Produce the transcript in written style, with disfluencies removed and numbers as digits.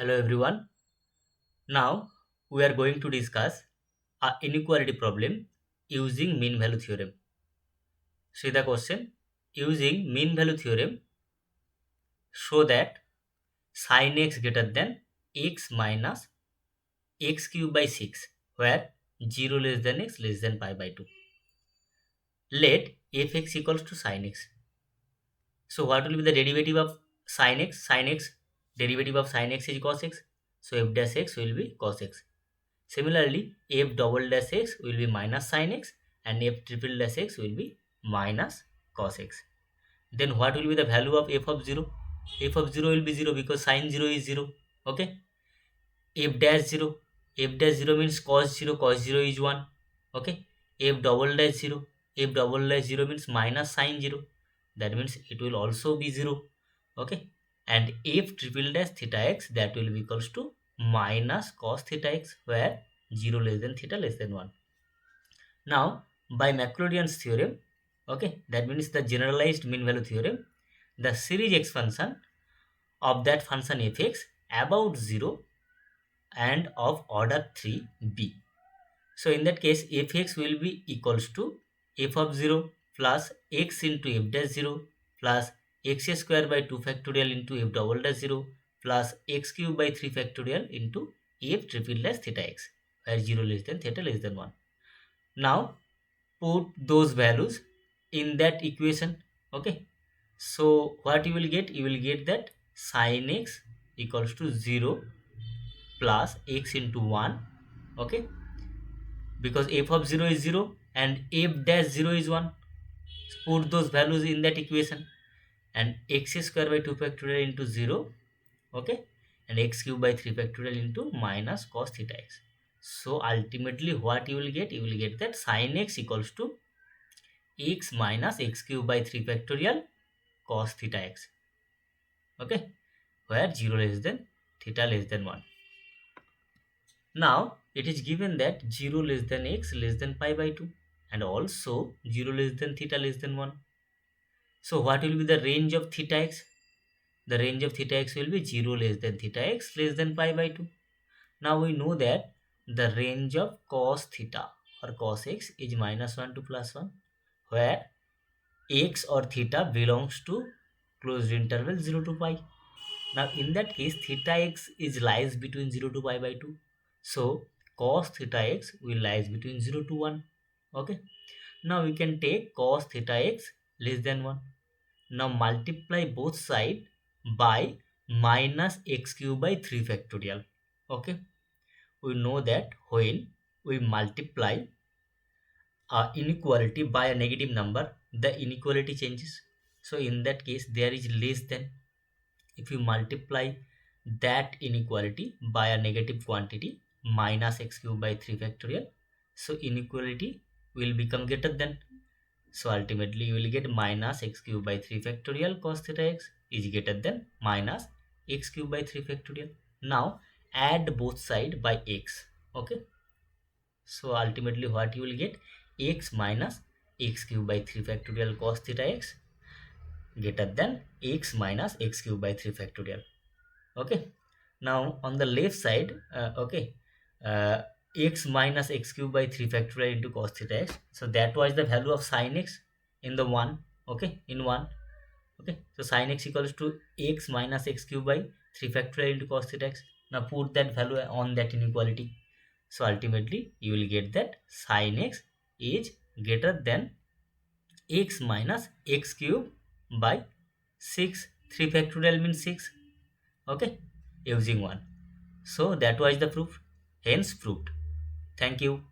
Hello everyone. Now we are going to discuss a inequality problem using mean value theorem. See the question. Using mean value theorem, show that sin x greater than x minus x cube by 6 where 0 less than x less than pi by 2. Let fx equals to sin x. So what will be the derivative of sin x? Sin x, derivative of sin x is cos x. So f dash x will be cos x. Similarly, f double dash x will be minus sin x and f triple dash x will be minus cos x. Then what will be the value of f of 0? F of 0 will be 0 because sin 0 is 0. Okay. F dash 0. F dash 0 means cos 0. Cos 0 is 1. Okay. F double dash 0. F double dash 0 means minus sin 0. That means it will also be 0. Okay. And f triple dash theta x, that will be equals to minus cos theta x where 0 less than theta less than 1. Now by Maclaurein's theorem, okay, that means the generalized mean value theorem, the series x function of that function fx about 0 and of order 3b. So in that case fx will be equals to f of 0 plus x into f dash 0 plus x square by 2 factorial into f double dash 0 plus x cube by 3 factorial into f triple dash theta x where 0 less than theta less than 1. Now put those values in that equation. Okay, so what you will get? You will get that sin x equals to 0 plus x into 1. Okay, because f of 0 is 0 and f dash 0 is 1. Put those values in that equation and x square by 2 factorial into 0. Okay, and x cube by 3 factorial into minus cos theta x. So ultimately what you will get? You will get that sin x equals to x minus x cube by 3 factorial cos theta x. Okay, where 0 less than theta less than 1. Now it is given that 0 less than x less than pi by 2 and also 0 less than theta less than 1. So what will be the range of theta x? The range of theta x will be 0 less than theta x less than pi by 2. Now we know that the range of cos theta or cos x is minus 1 to plus 1 where x or theta belongs to closed interval 0 to pi. Now in that case theta x is lies between 0 to pi by 2. So cos theta x will lies between 0 to 1. Okay. Now we can take cos theta x less than 1. Now multiply both sides by minus x cube by 3 factorial. Okay. We know that when we multiply inequality by a negative number, the inequality changes. So in that case there is less than. If you multiply that inequality by a negative quantity minus x cube by 3 factorial, so inequality will become greater than. So ultimately you will get minus x cube by 3 factorial cos theta x is greater than minus x cube by 3 factorial. Now add both sides by x. Okay, so ultimately what you will get? X minus x cube by 3 factorial cos theta x greater than x minus x cube by 3 factorial. Okay, now on the left side, uh, x minus x cube by 3 factorial into cos theta x. So that was the value of sin x in the 1. Okay, in 1. Okay, so sin x equals to x minus x cube by 3 factorial into cos theta x. Now put that value on that inequality. So ultimately you will get that sin x is greater than x minus x cube by 6. 3 factorial means 6. Okay, using 1. So that was the proof, hence proved. Thank you.